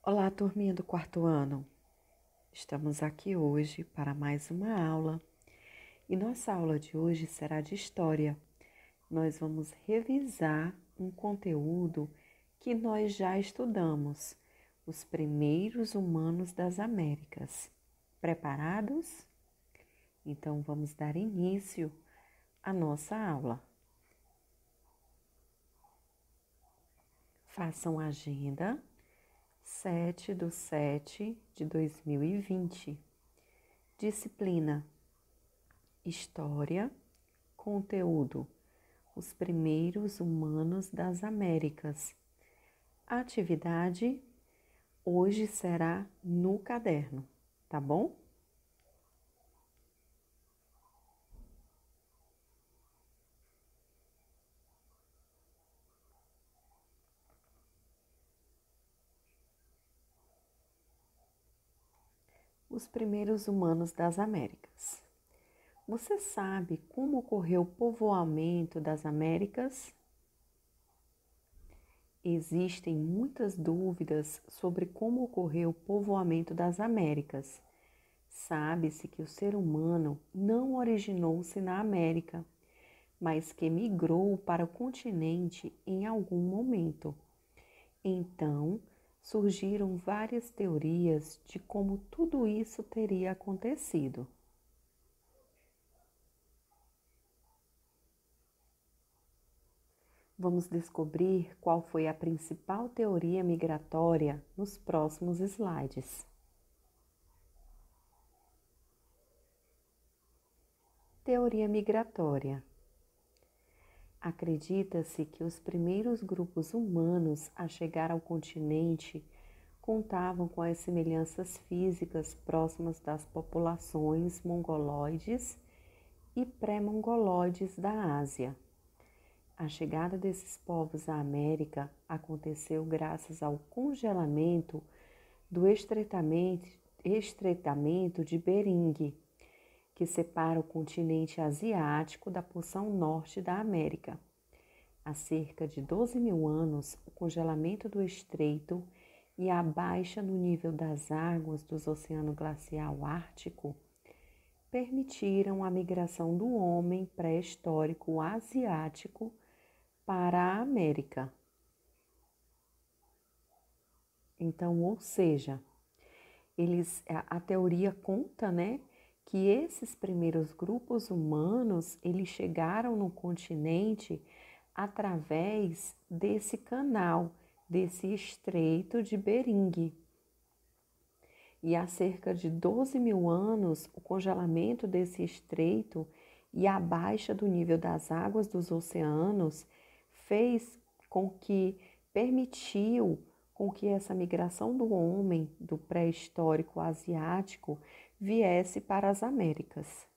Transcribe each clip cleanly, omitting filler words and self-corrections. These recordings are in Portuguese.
Olá, turminha do quarto ano. Estamos aqui hoje para mais uma aula e nossa aula de hoje será de história. Nós vamos revisar um conteúdo que nós já estudamos, os primeiros humanos das Américas. Preparados? Então vamos dar início à nossa aula. Façam a agenda 7/7/2020. Disciplina: História. Conteúdo: Os primeiros humanos das Américas. Atividade: hoje será no caderno, tá bom? Os primeiros humanos das Américas. Você sabe como ocorreu o povoamento das Américas? Existem muitas dúvidas sobre como ocorreu o povoamento das Américas. Sabe-se que o ser humano não originou-se na América, mas que migrou para o continente em algum momento. Então, surgiram várias teorias de como tudo isso teria acontecido. Vamos descobrir qual foi a principal teoria migratória nos próximos slides. Teoria migratória. Acredita-se que os primeiros grupos humanos a chegar ao continente contavam com as semelhanças físicas próximas das populações mongoloides e pré-mongoloides da Ásia. A chegada desses povos à América aconteceu graças ao congelamento do estreitamento de Bering, que separa o continente asiático da porção norte da América. Há cerca de 12 mil anos, o congelamento do estreito e a baixa no nível das águas do Oceano Glacial Ártico permitiram a migração do homem pré-histórico asiático para a América. Então, ou seja, a teoria conta, que esses primeiros grupos humanos, eles chegaram no continente através desse canal, desse estreito de Bering. E há cerca de 12 mil anos, o congelamento desse estreito e a baixa do nível das águas dos oceanos permitiu com que essa migração do homem do pré-histórico asiático viesse para as Américas.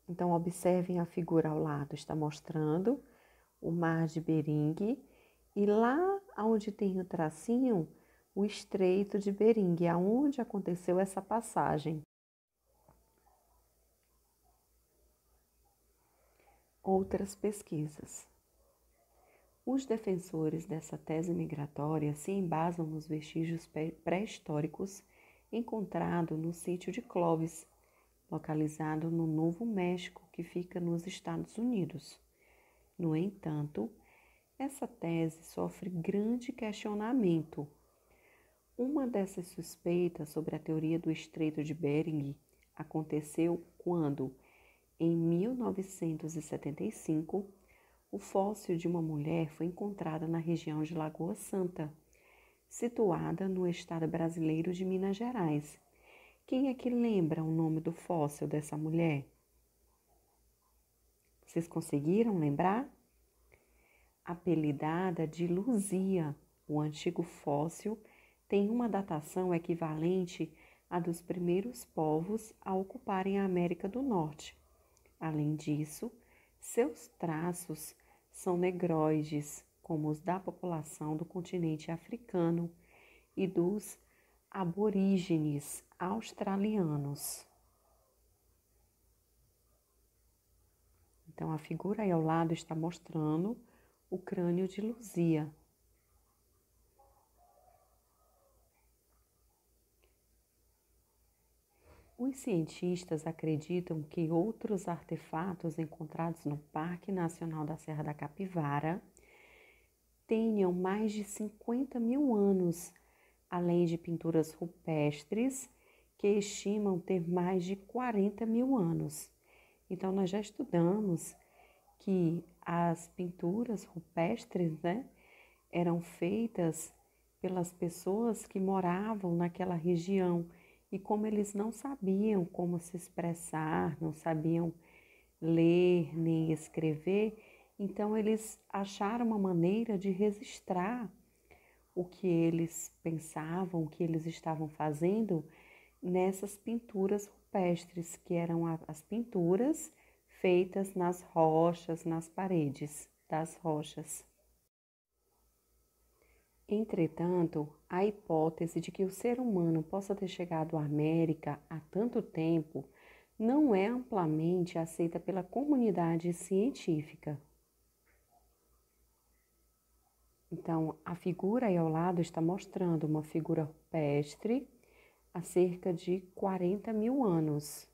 Então, observem a figura ao lado, está mostrando o mar de Bering e lá onde tem o tracinho, o estreito de Bering, aonde aconteceu essa passagem. Outras pesquisas. Os defensores dessa tese migratória se embasam nos vestígios pré-históricos encontrados no sítio de Clovis, localizado no Novo México, que fica nos Estados Unidos. No entanto, essa tese sofre grande questionamento. Uma dessas suspeitas sobre a teoria do Estreito de Bering aconteceu quando, em 1975, o fóssil de uma mulher foi encontrado na região de Lagoa Santa, situada no estado brasileiro de Minas Gerais. Quem é que lembra o nome do fóssil dessa mulher? Vocês conseguiram lembrar? Apelidada de Luzia, o antigo fóssil tem uma datação equivalente à dos primeiros povos a ocuparem a América do Norte. Além disso, seus traços são negroides, como os da população do continente africano e dos aborígenes australianos. Então, a figura aí ao lado está mostrando o crânio de Luzia. Os cientistas acreditam que outros artefatos encontrados no Parque Nacional da Serra da Capivara tenham mais de 50 mil anos, além de pinturas rupestres que estimam ter mais de 40 mil anos. Então, nós já estudamos que as pinturas rupestres, eram feitas pelas pessoas que moravam naquela região e como eles não sabiam como se expressar, não sabiam ler nem escrever, então eles acharam uma maneira de registrar o que eles pensavam, o que eles estavam fazendo nessas pinturas rupestres, que eram as pinturas feitas nas rochas, nas paredes das rochas. Entretanto, a hipótese de que o ser humano possa ter chegado à América há tanto tempo não é amplamente aceita pela comunidade científica. Então, a figura aí ao lado está mostrando uma figura rupestre há cerca de 40 mil anos.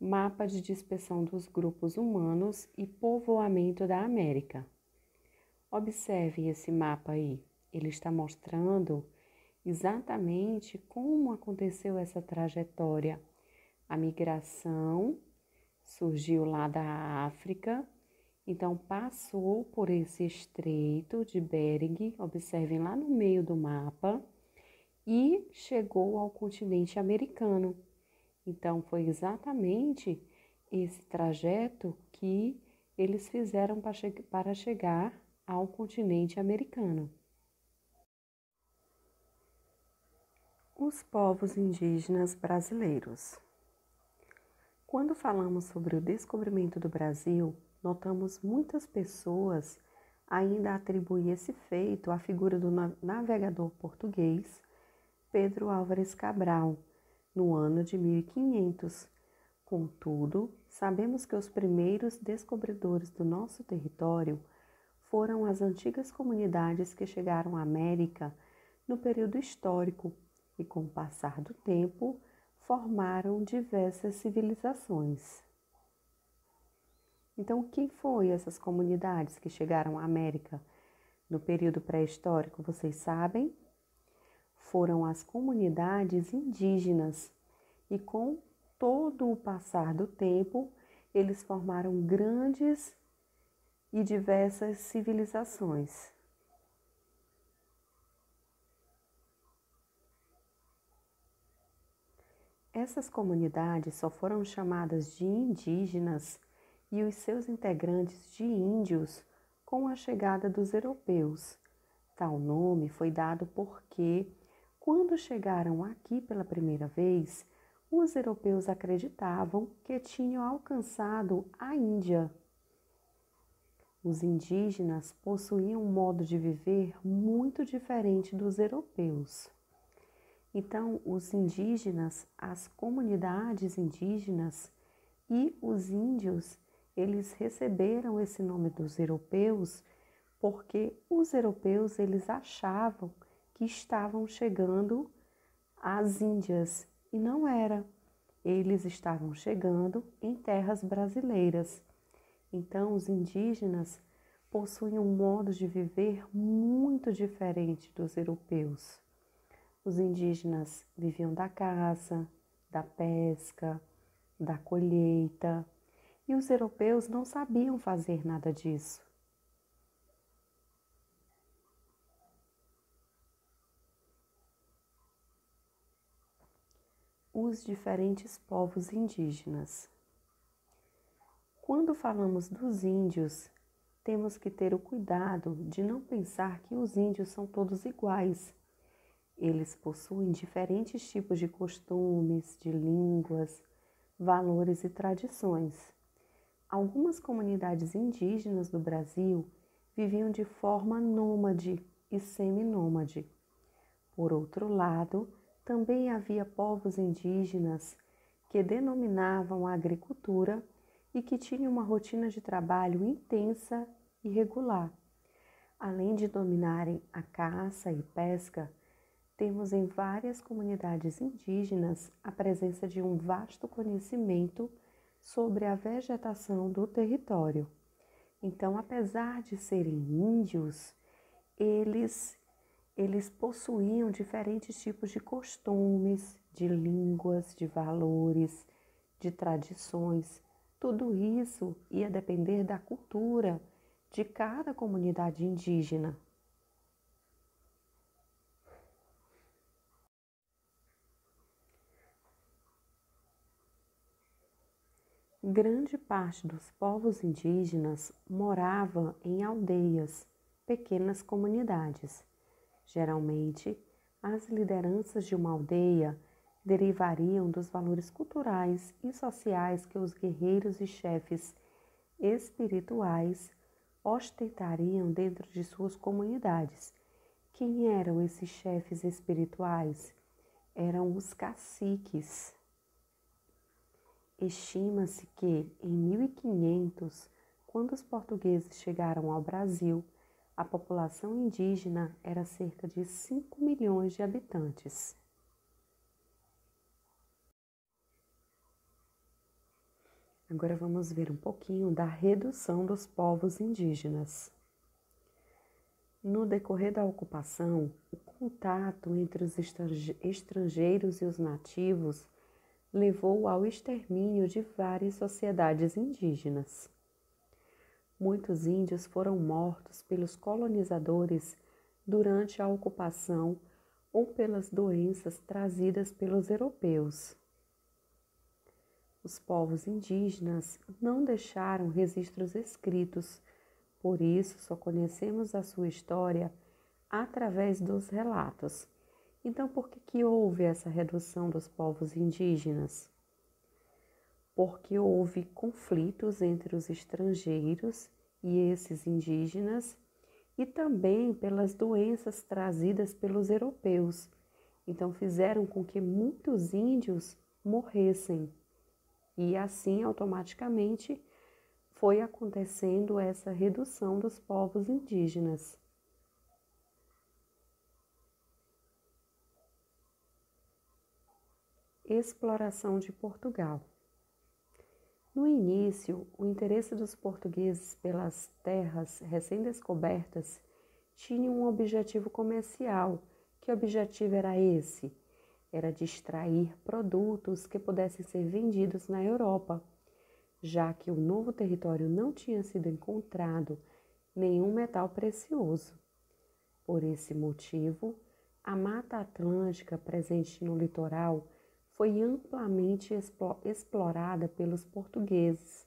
Mapa de dispersão dos grupos humanos e povoamento da América. Observe esse mapa aí. Ele está mostrando exatamente como aconteceu essa trajetória. A migração surgiu lá da África, então passou por esse estreito de Bering, observem lá no meio do mapa, e chegou ao continente americano. Então foi exatamente esse trajeto que eles fizeram para chegar ao continente americano. Os povos indígenas brasileiros. Quando falamos sobre o descobrimento do Brasil, notamos muitas pessoas ainda atribuir esse feito à figura do navegador português Pedro Álvares Cabral, no ano de 1500. Contudo, sabemos que os primeiros descobridores do nosso território foram as antigas comunidades que chegaram à América no período histórico e, com o passar do tempo, formaram diversas civilizações. Então, quem foram essas comunidades que chegaram à América no período pré-histórico? Vocês sabem? Foram as comunidades indígenas e, com todo o passar do tempo, eles formaram grandes e diversas civilizações. Essas comunidades só foram chamadas de indígenas e os seus integrantes de índios com a chegada dos europeus. Tal nome foi dado porque, quando chegaram aqui pela primeira vez, os europeus acreditavam que tinham alcançado a Índia. Os indígenas possuíam um modo de viver muito diferente dos europeus. Então, os indígenas, as comunidades indígenas e os índios, eles receberam esse nome dos europeus porque os europeus eles achavam que estavam chegando às Índias e não era. Eles estavam chegando em terras brasileiras. Então, os indígenas possuem um modo de viver muito diferente dos europeus. Os indígenas viviam da caça, da pesca, da colheita, e os europeus não sabiam fazer nada disso. Os diferentes povos indígenas. Quando falamos dos índios, temos que ter o cuidado de não pensar que os índios são todos iguais. Eles possuem diferentes tipos de costumes, de línguas, valores e tradições. Algumas comunidades indígenas do Brasil viviam de forma nômade e seminômade. Por outro lado, também havia povos indígenas que denominavam a agricultura e que tinham uma rotina de trabalho intensa e regular. Além de dominarem a caça e pesca, temos em várias comunidades indígenas a presença de um vasto conhecimento sobre a vegetação do território. Então, apesar de serem índios, eles possuíam diferentes tipos de costumes, de línguas, de valores, de tradições. Tudo isso ia depender da cultura de cada comunidade indígena. Grande parte dos povos indígenas morava em aldeias, pequenas comunidades. Geralmente, as lideranças de uma aldeia derivariam dos valores culturais e sociais que os guerreiros e chefes espirituais ostentariam dentro de suas comunidades. Quem eram esses chefes espirituais? Eram os caciques. Estima-se que, em 1500, quando os portugueses chegaram ao Brasil, a população indígena era cerca de 5 milhões de habitantes. Agora vamos ver um pouquinho da redução dos povos indígenas. No decorrer da ocupação, o contato entre os estrangeiros e os nativos levou ao extermínio de várias sociedades indígenas. Muitos índios foram mortos pelos colonizadores durante a ocupação ou pelas doenças trazidas pelos europeus. Os povos indígenas não deixaram registros escritos, por isso só conhecemos a sua história através dos relatos. Então, por que houve essa redução dos povos indígenas? Porque houve conflitos entre os estrangeiros e esses indígenas e também pelas doenças trazidas pelos europeus. Então, fizeram com que muitos índios morressem e assim automaticamente foi acontecendo essa redução dos povos indígenas. Exploração de Portugal. No início, o interesse dos portugueses pelas terras recém-descobertas tinha um objetivo comercial. Que objetivo era esse? Era de extrair produtos que pudessem ser vendidos na Europa, já que o novo território não tinha sido encontrado nenhum metal precioso. Por esse motivo, a Mata Atlântica presente no litoral foi amplamente explorada pelos portugueses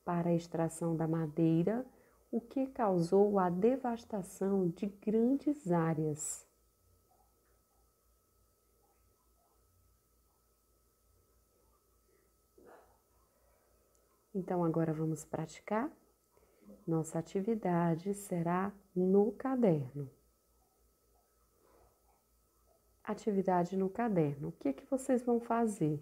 para a extração da madeira, o que causou a devastação de grandes áreas. Então, agora vamos praticar? Nossa atividade será no caderno. Atividade no caderno. O que vocês vão fazer?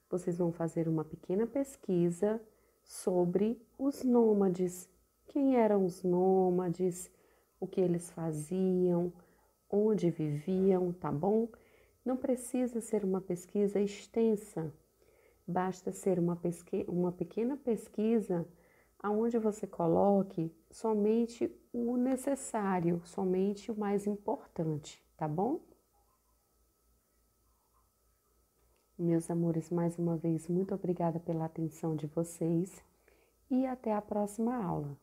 Vocês vão fazer uma pequena pesquisa sobre os nômades. Quem eram os nômades? O que eles faziam? Onde viviam, tá bom? Não precisa ser uma pesquisa extensa. Basta ser uma pequena pesquisa onde você coloque somente o necessário, somente o mais importante, tá bom? Meus amores, mais uma vez, muito obrigada pela atenção de vocês e até a próxima aula.